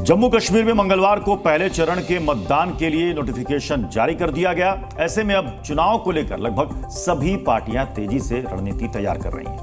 जम्मू कश्मीर में मंगलवार को पहले चरण के मतदान के लिए नोटिफिकेशन जारी कर दिया गया। ऐसे में अब चुनाव को लेकर लगभग सभी पार्टियां तेजी से रणनीति तैयार कर रही हैं।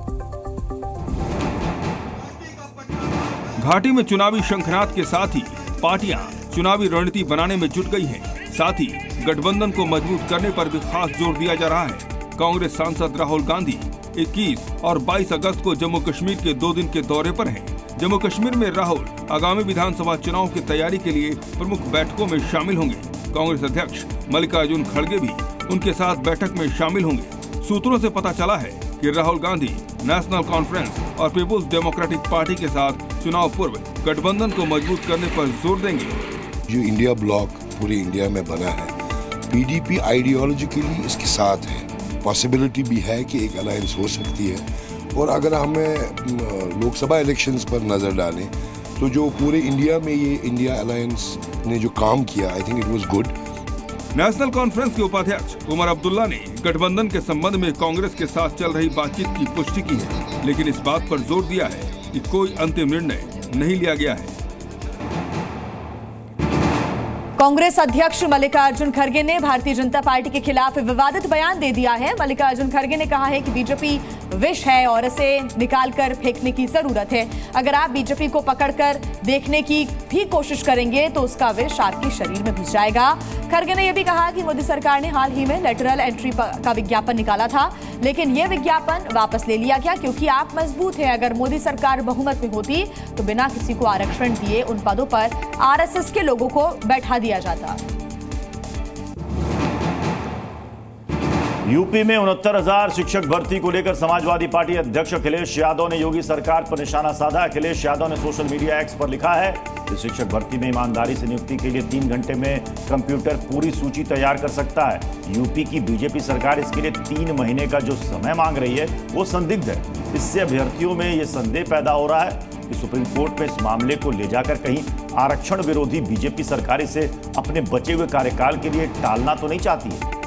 घाटी में चुनावी शंखनाद के साथ ही पार्टियां चुनावी रणनीति बनाने में जुट गई हैं। साथ ही गठबंधन को मजबूत करने पर भी खास जोर दिया जा रहा है। कांग्रेस सांसद राहुल गांधी 21 और 22 अगस्त को जम्मू कश्मीर के 2 दिन के दौरे पर हैं। जम्मू कश्मीर में राहुल आगामी विधानसभा चुनाव की तैयारी के लिए प्रमुख बैठकों में शामिल होंगे। कांग्रेस अध्यक्ष मल्लिकार्जुन खड़गे भी उनके साथ बैठक में शामिल होंगे। सूत्रों से पता चला है कि राहुल गांधी नेशनल कॉन्फ्रेंस और पीपुल्स डेमोक्रेटिक पार्टी के साथ चुनाव पूर्व गठबंधन को मजबूत करने पर जोर देंगे। जो इंडिया ब्लॉक पूरे इंडिया में बना है, पीडीपी आइडियोलॉजिकली इसके साथ है। पॉसिबिलिटी भी है कि एक अलायंस हो सकती है। और अगर हमें लोकसभा इलेक्शंस पर नजर डालें तो जो पूरे इंडिया में ये इंडिया अलायंस ने जो काम किया, I think it was good. National conference के उपाध्यक्ष उमर अब्दुल्ला ने गठबंधन के संबंध में कांग्रेस के साथ चल रही बातचीत की पुष्टि की है, लेकिन इस बात पर जोर दिया है कि कोई अंतिम निर्णय नहीं लिया गया है। कांग्रेस अध्यक्ष मल्लिकार्जुन खड़गे ने भारतीय जनता पार्टी के खिलाफ विवादित बयान दे दिया है। मल्लिकार्जुन खड़गे ने कहा है कि बीजेपी विष है और इसे निकालकर फेंकने की जरूरत है। अगर आप बीजेपी को पकड़कर देखने की भी कोशिश करेंगे तो उसका विष आपके शरीर में घुस जाएगा। खड़गे ने यह भी कहा कि मोदी सरकार ने हाल ही में लेटरल एंट्री का विज्ञापन निकाला था, लेकिन यह विज्ञापन वापस ले लिया गया क्योंकि आप मजबूत है। अगर मोदी सरकार बहुमत में होती तो बिना किसी को आरक्षण दिए उन पदों पर आरएसएस के लोगों को बैठा दिया जाता। यूपी में 69,000 शिक्षक भर्ती को लेकर समाजवादी पार्टी अध्यक्ष अखिलेश यादव ने योगी सरकार पर निशाना साधा। अखिलेश यादव ने सोशल मीडिया एक्स पर लिखा है कि शिक्षक भर्ती में ईमानदारी से नियुक्ति के लिए 3 घंटे में कंप्यूटर पूरी सूची तैयार कर सकता है। यूपी की बीजेपी सरकार इसके लिए 3 महीने का जो समय मांग रही है वो संदिग्ध है। इससे अभ्यर्थियों में ये संदेह पैदा हो रहा है कि सुप्रीम कोर्ट में इस मामले को ले जाकर कहीं आरक्षण विरोधी बीजेपी सरकार इसे अपने बचे हुए कार्यकाल के लिए टालना तो नहीं चाहती है।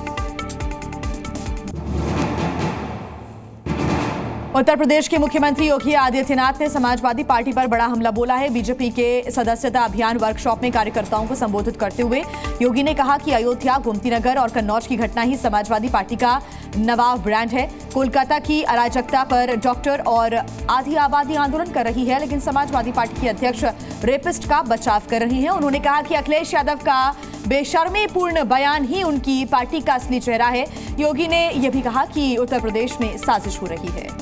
उत्तर प्रदेश के मुख्यमंत्री योगी आदित्यनाथ ने समाजवादी पार्टी पर बड़ा हमला बोला है। बीजेपी के सदस्यता अभियान वर्कशॉप में कार्यकर्ताओं को संबोधित करते हुए योगी ने कहा कि अयोध्या, गोमतीनगर और कन्नौज की घटना ही समाजवादी पार्टी का नवाब ब्रांड है। कोलकाता की अराजकता पर डॉक्टर और आधी आबादी आंदोलन कर रही है, लेकिन समाजवादी पार्टी की अध्यक्ष रेपिस्ट का बचाव कर रही है। उन्होंने कहा कि अखिलेश यादव का बेशर्मीपूर्ण बयान ही उनकी पार्टी का असली चेहरा है। योगी ने यह भी कहा कि उत्तर प्रदेश में साजिश हो रही है।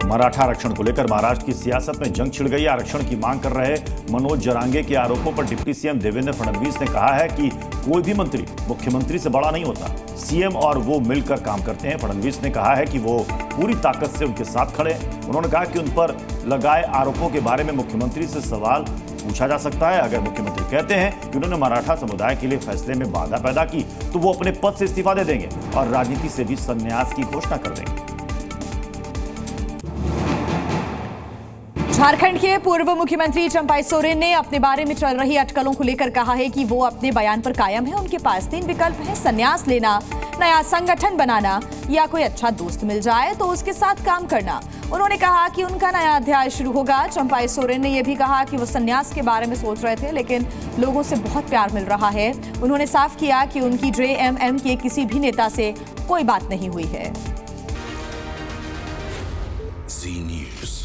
मराठा आरक्षण को लेकर महाराष्ट्र की सियासत में जंग छिड़ गई। आरक्षण की मांग कर रहे मनोज जरांगे के आरोपों पर डिप्टी सीएम देवेंद्र फडणवीस ने कहा है कि कोई भी मंत्री मुख्यमंत्री से बड़ा नहीं होता, सीएम और वो मिलकर काम करते हैं। फडणवीस ने कहा है कि वो पूरी ताकत से उनके साथ खड़े हैं। उन्होंने कहा कि उन पर लगाए आरोपों के बारे में मुख्यमंत्री से सवाल पूछा जा सकता है। अगर मुख्यमंत्री कहते हैं कि उन्होंने मराठा समुदाय के लिए फैसले में बाधा पैदा की तो वो अपने पद से इस्तीफा दे देंगे और राजनीति से भी संन्यास की घोषणा कर देंगे। झारखंड के पूर्व मुख्यमंत्री चंपाई सोरेन ने अपने बारे में चल रही अटकलों को लेकर कहा है कि वो अपने बयान पर कायम है। उनके पास 3 विकल्प हैं: संन्यास लेना, नया संगठन बनाना या कोई अच्छा दोस्त मिल जाए तो उसके साथ काम करना। उन्होंने कहा कि उनका नया अध्याय शुरू होगा। चंपाई सोरेन ने यह भी कहा कि वो संन्यास के बारे में सोच रहे थे, लेकिन लोगों से बहुत प्यार मिल रहा है। उन्होंने साफ किया कि उनकी जेएमएम के किसी भी नेता से कोई बात नहीं हुई है। जी न्यूज़।